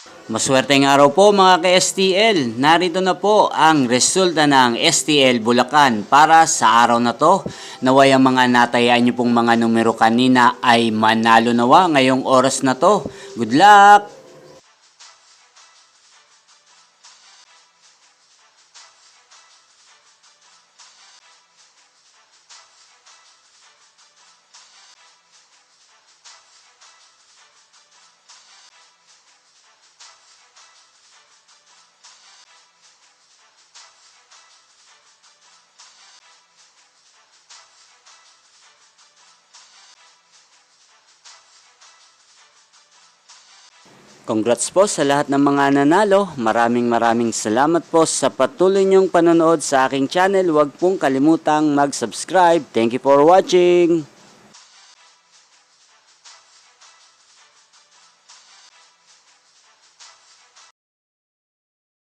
Maswerteng araw po mga ka-STL. Narito na po ang resulta ng STL Bulacan para sa araw na to. Naway ang mga natayaan nyo pong mga numero kanina ay manalo nawa ngayong oras na to. Good luck! Congrats po sa lahat ng mga nanalo. Maraming salamat po sa patuloy niyong panonood sa aking channel. Huwag pong kalimutang mag-subscribe. Thank you for watching!